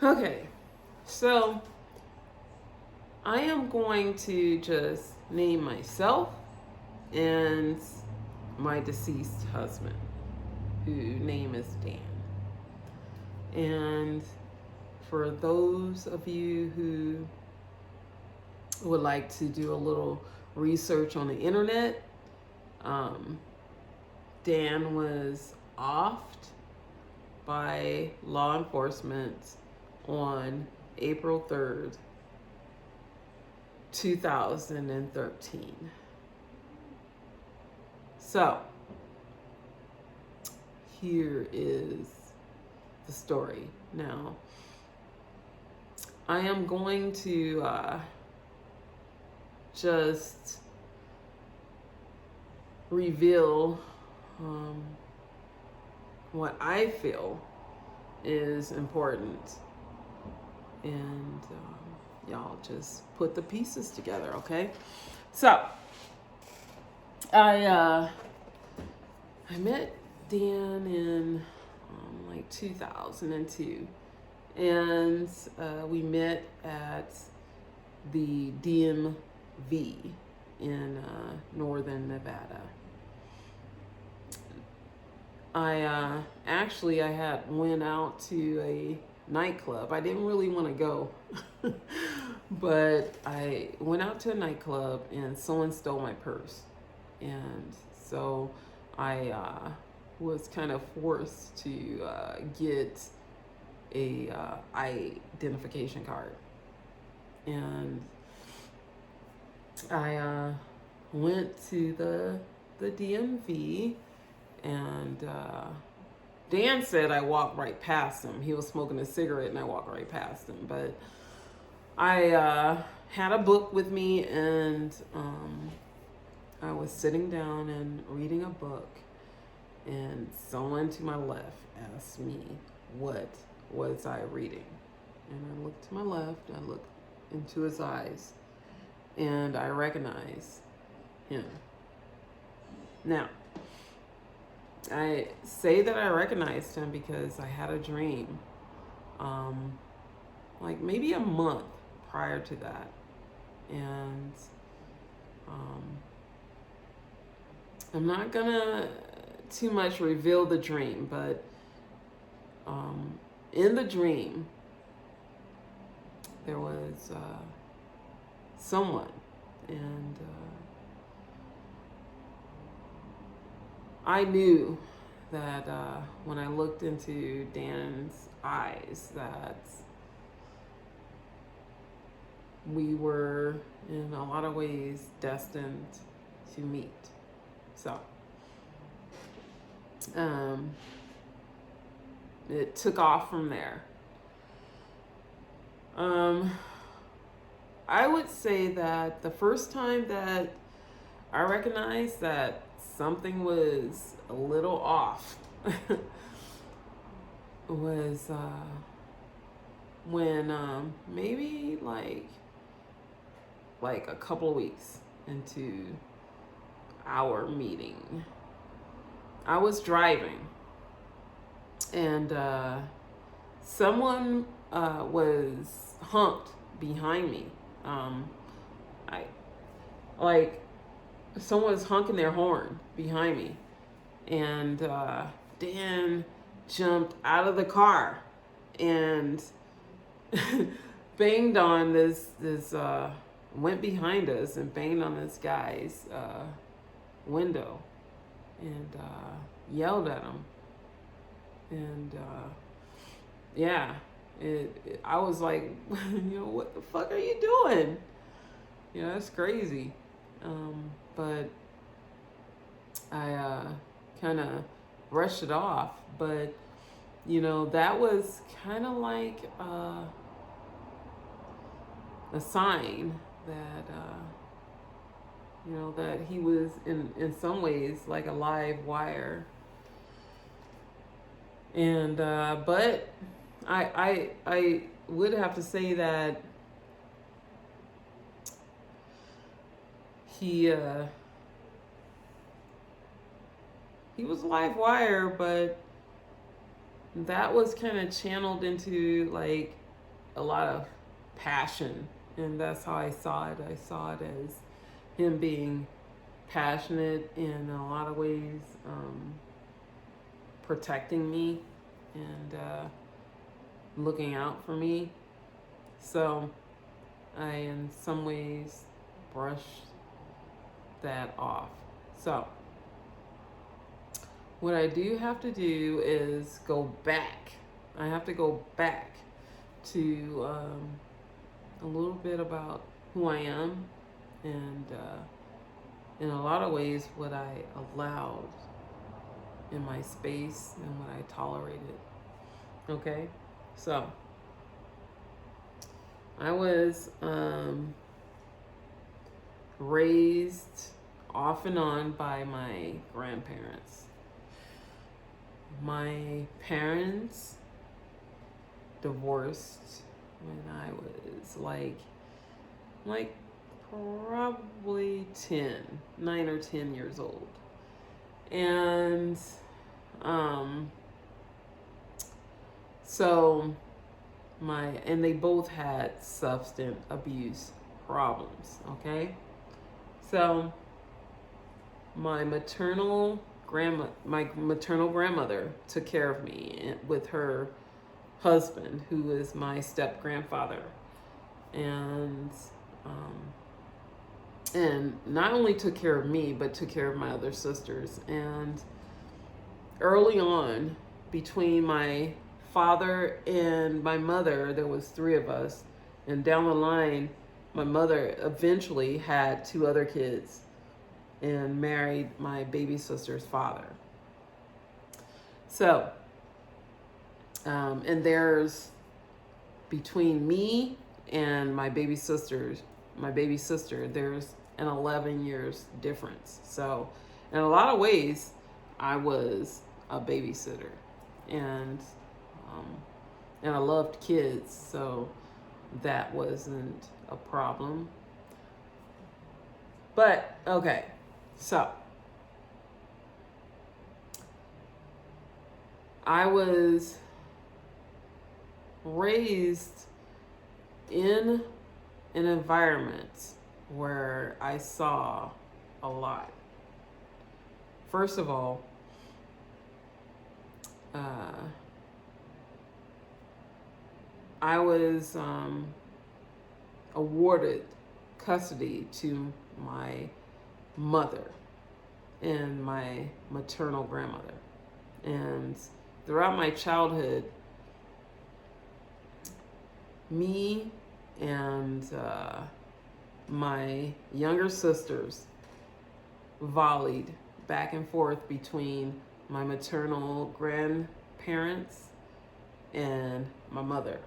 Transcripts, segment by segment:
Okay, so I am going to just name myself and my deceased husband, whose name is Dan. And for those of you who would like to do a little research on the internet, um, Dan was offed by law enforcement on April 3rd, 2013. So, here is the story. Now, I am going to just reveal what I feel is important, and y'all just put the pieces together, okay? So, I met Dan in like 2002, and we met at the DMV in northern Nevada. I had went out to a nightclub. I didn't really want to go, but I went out to a nightclub and someone stole my purse, and so I was kind of forced to get a identification card, and I went to the DMV, and Dan said I walked right past him. He was smoking a cigarette, and I walked right past him. But I had a book with me, and I was sitting down and reading a book, and someone to my left asked me, what was I reading? And I looked to my left, I looked into his eyes, and I recognized him. Now, I say that I recognized him because I had a dream, like maybe a month prior to that. And I'm not gonna too much reveal the dream, but in the dream, there was someone, and I knew that when I looked into Dan's eyes, that we were in a lot of ways destined to meet. So it took off from there. I would say that the first time that I recognized that something was a little off was when maybe like a couple of weeks into our meeting, I was driving, and someone was humped behind me. I like someone was honking their horn behind me, and Dan jumped out of the car and banged on this went behind us and banged on this guy's window, and yelled at him, and yeah, I was like, what the fuck are you doing? That's crazy. But I kind of brushed it off. But that was kind of like a sign that that he was in some ways like a live wire. And but I would have to say that he was live wire, but that was kind of channeled into like a lot of passion, and that's how I saw it. I saw it as him being passionate in a lot of ways, protecting me and looking out for me. So I, in some ways, brushed that off. So what I do have to do is go back. I have to go back to a little bit about who I am and in a lot of ways what I allowed in my space and what I tolerated. Okay? So I was raised off and on by my grandparents. My parents divorced when I was like probably 9 or 10 years old. And so and they both had substance abuse problems, okay? So my maternal grandmother took care of me with her husband, who is my step grandfather, and not only took care of me, but took care of my other sisters. And early on, between my father and my mother, there was 3 of us, and down the line, my mother eventually had 2 other kids and married my baby sister's father. So, and there's, between me and my baby sister, there's an 11 years difference. So, in a lot of ways, I was a babysitter, and I loved kids, so that wasn't a problem. But okay, so I was raised in an environment where I saw a lot. First of all, I was awarded custody to my mother and my maternal grandmother. And throughout my childhood, me and my younger sisters volleyed back and forth between my maternal grandparents and my mother.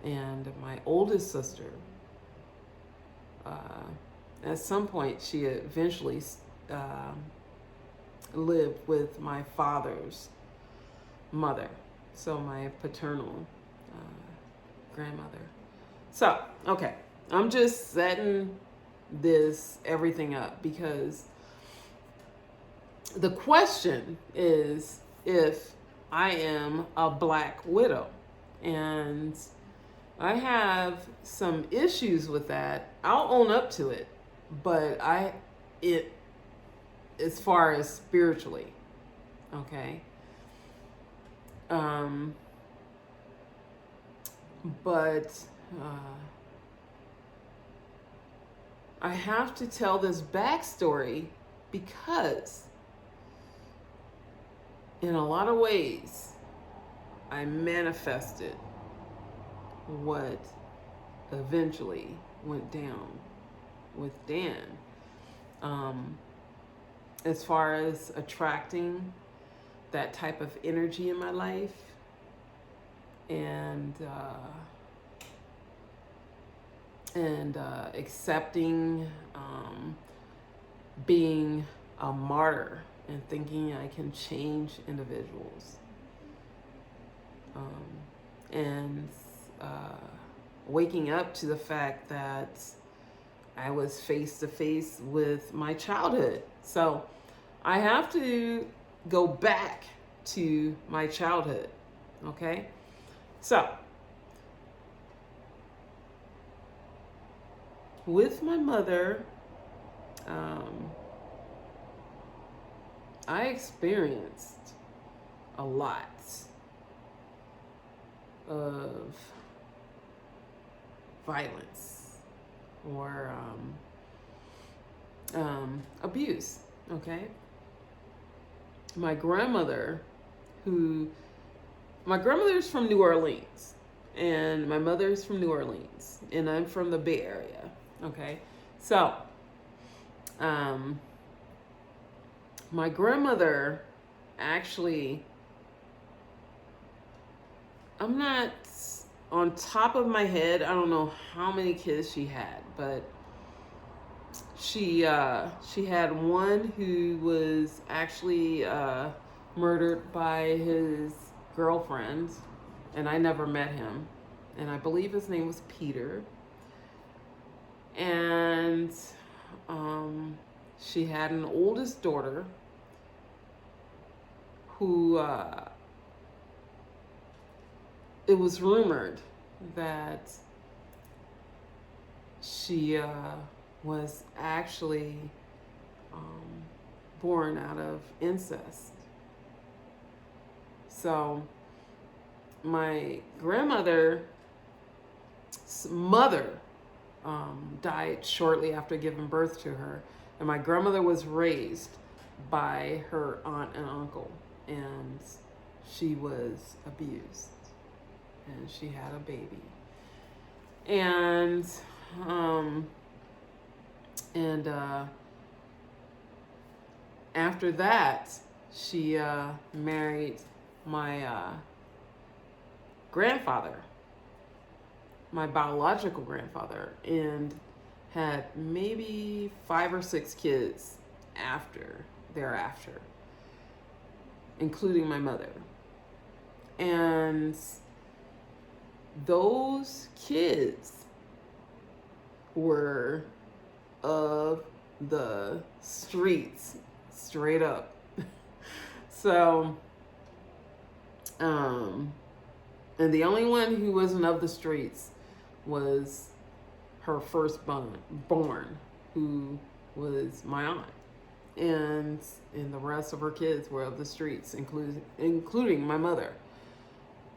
And my oldest sister, at some point, she eventually lived with my father's mother, so my paternal grandmother. So, okay, I'm just setting everything up because the question is if I am a black widow, and I have some issues with that. I'll own up to it, but as far as spiritually, okay. But I have to tell this backstory because in a lot of ways, I manifested what eventually went down with Dan. As far as attracting that type of energy in my life and accepting being a martyr and thinking I can change individuals. And waking up to the fact that I was face to face with my childhood. So I have to go back to my childhood, okay? So with my mother, um, I experienced a lot of violence or abuse. Okay, my grandmother, who my grandmother's from New Orleans, and my mother's from New Orleans, and I'm from the Bay Area. Okay, so um, my grandmother actually, I'm not on top of my head, I don't know how many kids she had, but she had one who was actually murdered by his girlfriend, and I never met him, and I believe his name was Peter. And she had an oldest daughter who it was rumored that she was actually born out of incest. So my grandmother's mother died shortly after giving birth to her, and my grandmother was raised by her aunt and uncle, and she was abused, and she had a baby, and after that, she married my grandfather, my biological grandfather, and had maybe 5 or 6 kids thereafter, including my mother. And those kids were of the streets, straight up. So, and the only one who wasn't of the streets was her firstborn, who was my aunt. And the rest of her kids were of the streets, including my mother,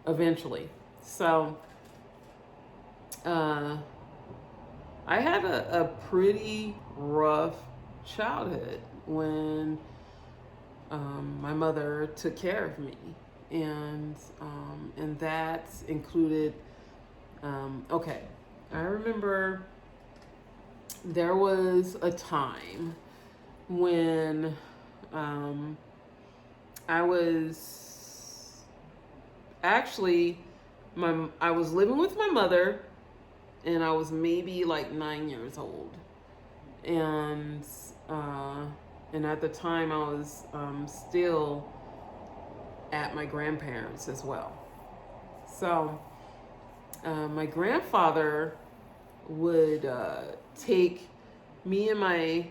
eventually. So, I had a pretty rough childhood when my mother took care of me, and that included. Okay, I remember there was a time when I was actually I was living with my mother, and I was maybe like 9 years old, and at the time I was still at my grandparents as well. So my grandfather would take me and my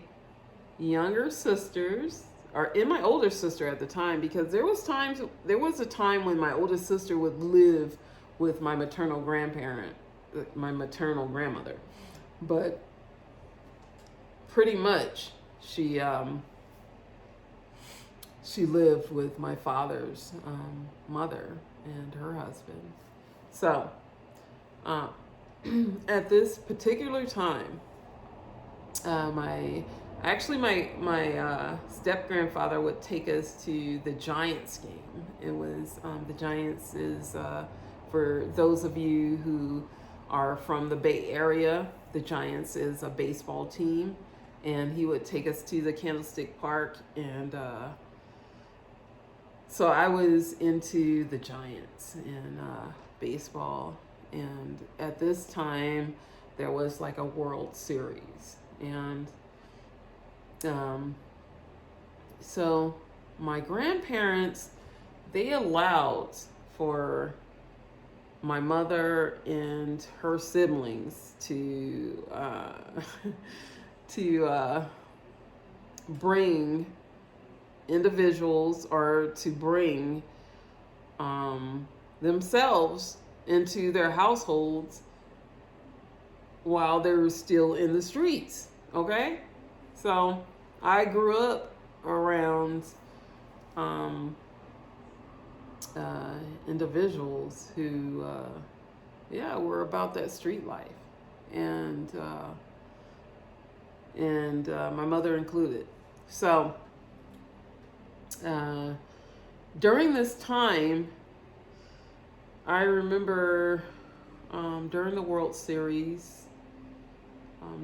younger sisters, and my older sister at the time, because there was a time when my oldest sister would live with my maternal grandmother, but pretty much she lived with my father's mother and her husband. So at this particular time, my step grandfather would take us to the Giants game. It was the Giants is for those of you who are from the Bay Area, the Giants is a baseball team, and he would take us to the Candlestick Park, and so I was into the Giants and baseball, and at this time there was like a World Series, and so my grandparents, they allowed for my mother and her siblings to bring individuals, or to bring themselves into their households while they were still in the streets. Okay? So I grew up around um, individuals who, yeah, were about that street life. And, my mother included. So uh, during this time, I remember during the World Series,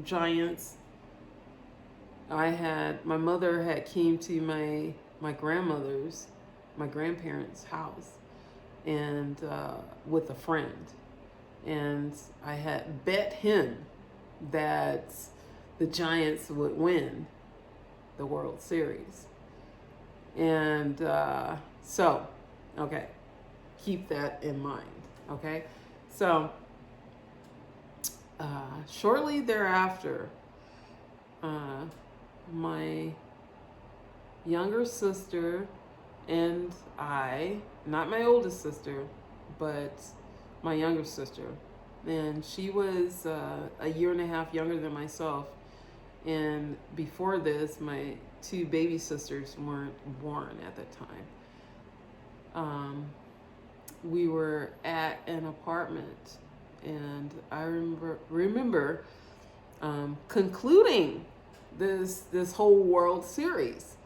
Giants, my mother had came to my grandmother's, my grandparents' house, and with a friend, and I had bet him that the Giants would win the World Series, and so, okay, keep that in mind. Okay, so shortly thereafter, my younger sister and I, not my oldest sister, but my younger sister, and she was a year and a half younger than myself. And before this, my two baby sisters weren't born at the time. We were at an apartment, and I remember concluding this whole World Series.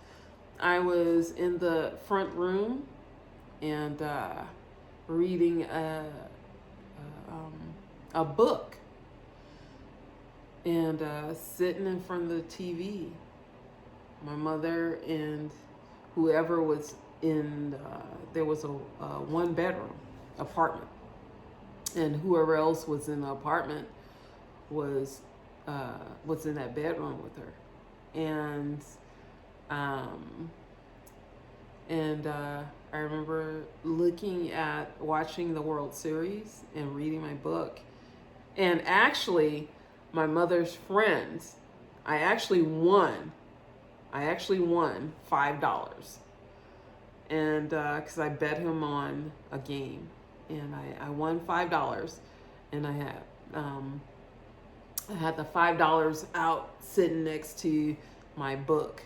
I was in the front room and reading a book, and sitting in front of the TV. My mother and whoever was in, there was a one bedroom apartment, and whoever else was in the apartment was in that bedroom with her, and I remember watching the World Series and reading my book, and actually my mother's friends, I actually won $5, and because I bet him on a game, and I won $5, and I had the $5 out sitting next to my book,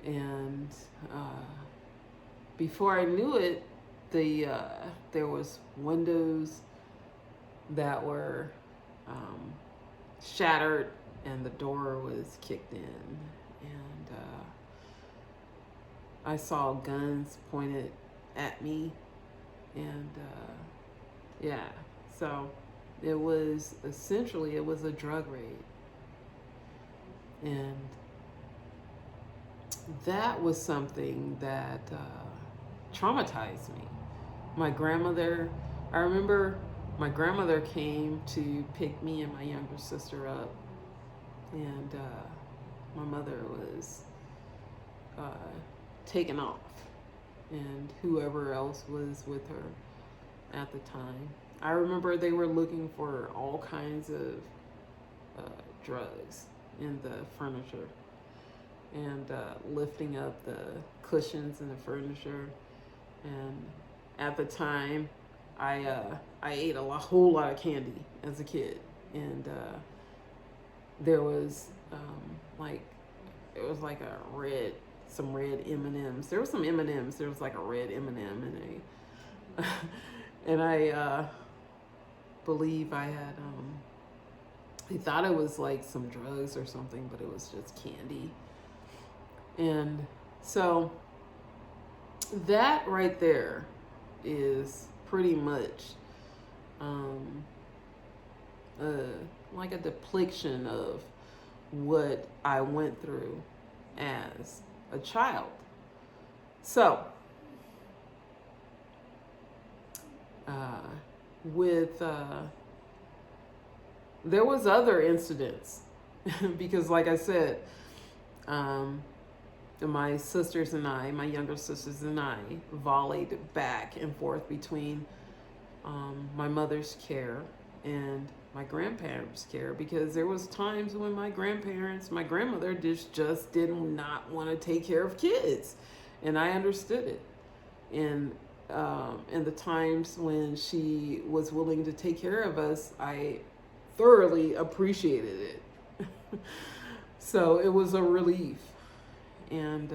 and before I knew it, there was windows that were shattered, and the door was kicked in, and I saw guns pointed at me, and yeah, so it was a drug raid, and that was something that traumatized me. I remember my grandmother came to pick me and my younger sister up, and my mother was taken off, and whoever else was with her at the time. I remember they were looking for all kinds of drugs in the furniture, and lifting up the cushions and the furniture. And at the time, I ate whole lot of candy as a kid, and there was some red M&Ms. There was some M&Ms. There was like a red M&M, and I believe I had I thought it was like some drugs or something, but it was just candy. And so that right there is pretty much like a depiction of what I went through as a child. So there was other incidents because, like I said, my sisters and I, my younger sisters and I, volleyed back and forth between my mother's care and my grandparents' care, because there was times when my grandmother just did not want to take care of kids, and I understood it. And the times when she was willing to take care of us, I thoroughly appreciated it. So it was a relief. And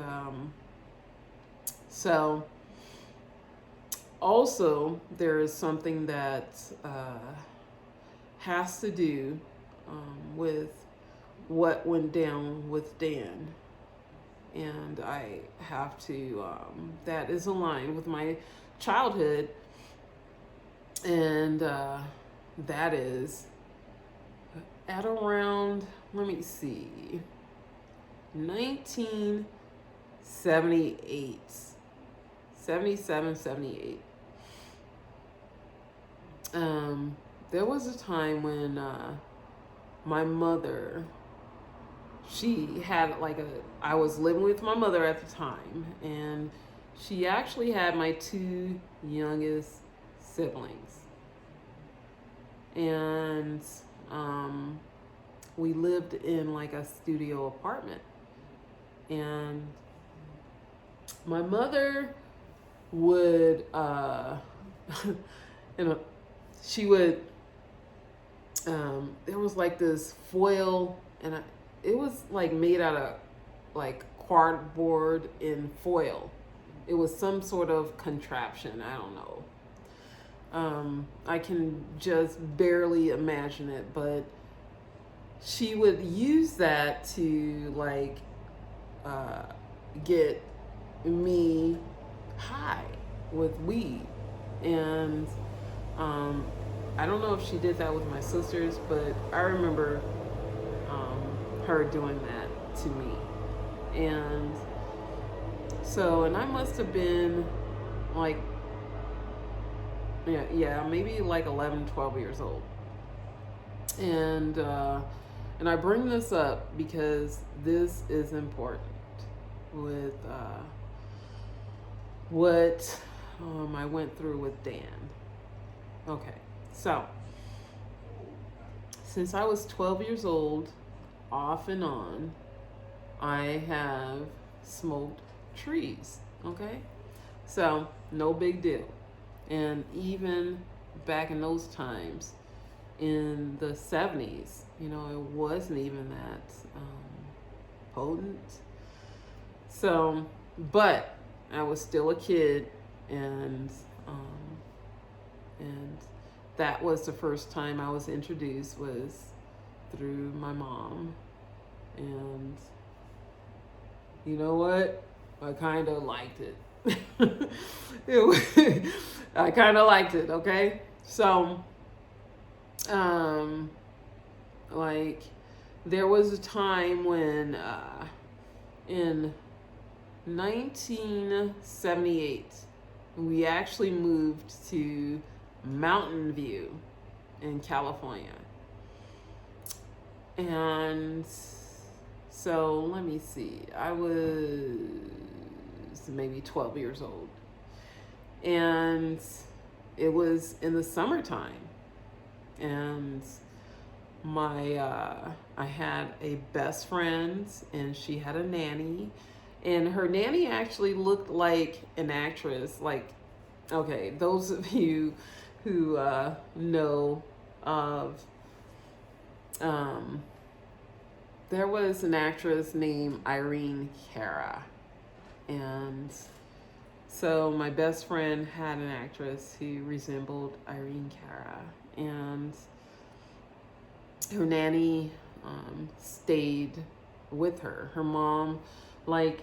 so also there is something that has to do with what went down with Dan. And I have to, that is aligned with my childhood. And that is at around, let me see, 1978, 77, 78. There was a time when my mother, she had I was living with my mother at the time, and she actually had my two youngest siblings. And we lived in like a studio apartment. And my mother would, she would, there was like this foil, and it was like made out of like cardboard and foil. It was some sort of contraption. I don't know. I can just barely imagine it, but she would use that to like get me high with weed. And I don't know if she did that with my sisters, but I remember her doing that to me. And so, and I must have been like, maybe like 11, 12 years old. And I bring this up because this is important with what I went through with Dan. Okay, so since I was 12 years old, off and on, I have smoked trees. Okay, so no big deal. And even back in those times, in the 70s, it wasn't even that potent. So, but I was still a kid, and that was the first time I was introduced was through my mom. And you know what? I kind of liked it. I kind of liked it, okay? So, like, there was a time when, in 1978, we actually moved to Mountain View in California. And so, let me see, I was maybe 12 years old. And it was in the summertime. And I had a best friend, and she had a nanny. And her nanny actually looked like an actress. Like, okay, those of you who know of, there was an actress named Irene Cara. And so my best friend had an actress who resembled Irene Cara. And her nanny stayed with her. Her mom, like,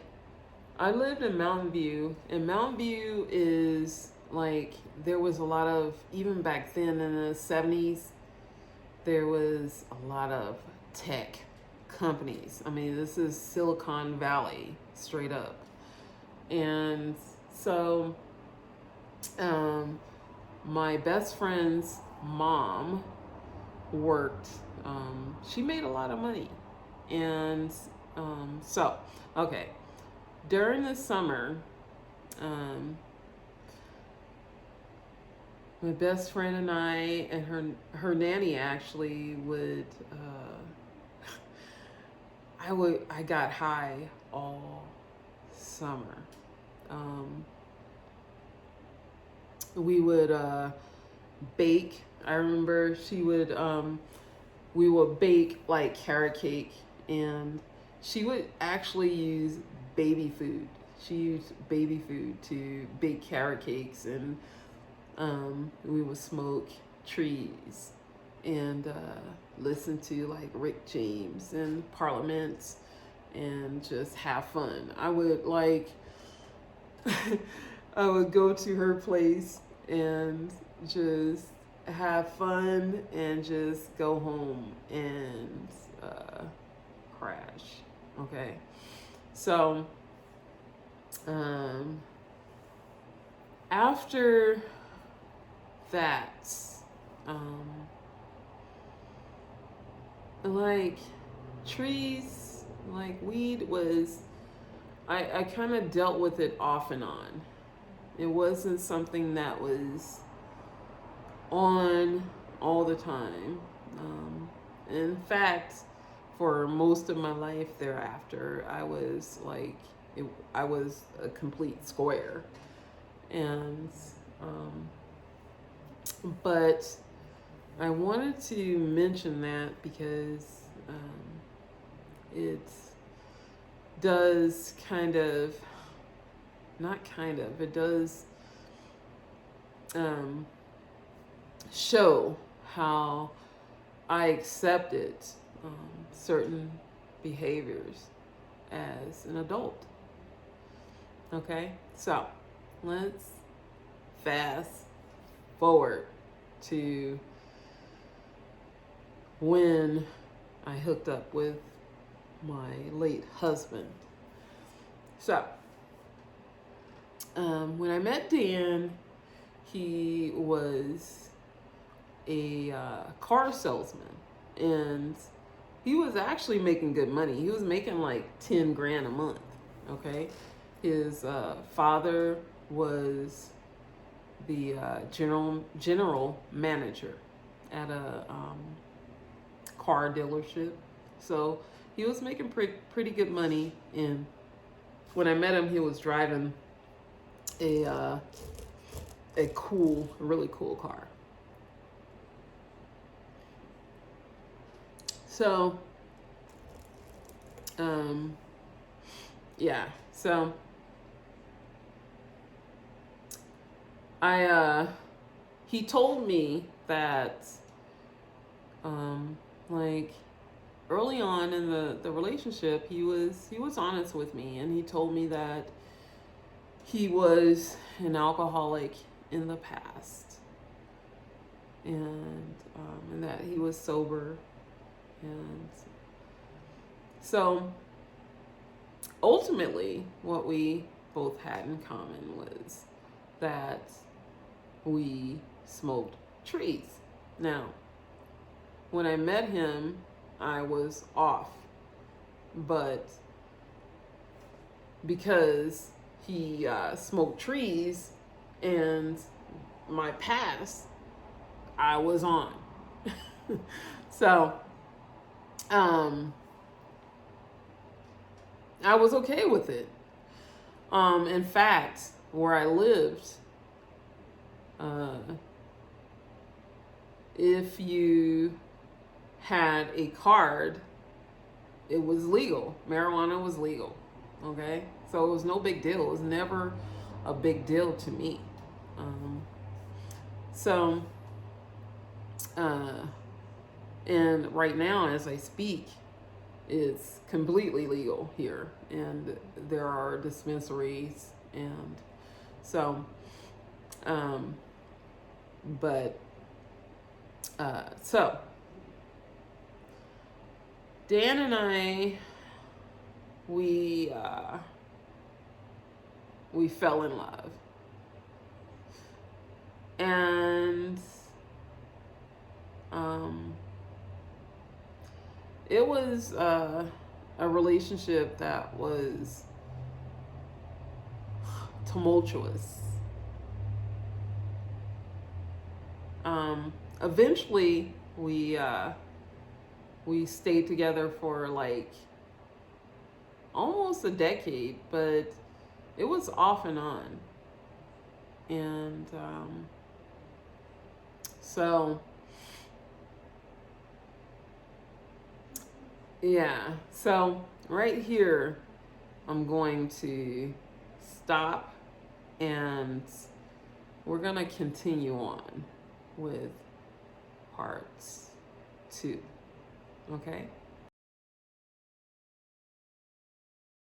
I lived in Mountain View, and Mountain View is like, there was a lot of, even back then in the 70s, there was a lot of tech companies. I mean, this is Silicon Valley, straight up. And so my best friend's mom worked, she made a lot of money. And so, okay, during the summer, my best friend and I and her nanny actually would, I got high all summer. We would bake. I remember she would we would bake like carrot cake, and she would actually use baby food. She used baby food to bake carrot cakes, and we would smoke trees and listen to like Rick James and Parliament and just have fun. I would like, I would go to her place and just have fun and just go home and crash. Okay. So, after that, um, like trees, like weed was, I kind of dealt with it off and on. It wasn't something that was on all the time. In fact, for most of my life thereafter, I was like, I was a complete square. And, but I wanted to mention that because it does kind of, not kind of, it does show how I accepted certain behaviors as an adult. Okay, so let's fast forward to when I hooked up with my late husband. So, when I met Dan, he was a car salesman, and he was actually making good money. He was making like 10 grand a month. Okay, his father was the general manager at a car dealership, so he was making pretty good money. And when I met him, he was driving a really cool car. So, yeah. So, he told me that, like, early on in the relationship, he was honest with me, and he told me that he was an alcoholic in the past, and that he was sober. And so ultimately what we both had in common was that we smoked trees. Now, when I met him, I was off, but because he smoked trees and my past, I was on. So, I was okay with it. In fact, where I lived, if you had a card, it was legal. Marijuana was legal. Okay? So it was no big deal. It was never a big deal to me. So, and right now, as I speak, it's completely legal here, and there are dispensaries, and so, so Dan and I, we fell in love, and it was a relationship that was tumultuous. Eventually, we stayed together for like almost a decade, but it was off and on. And so Yeah. So right here, I'm going to stop and we're going to continue on with parts 2. Okay?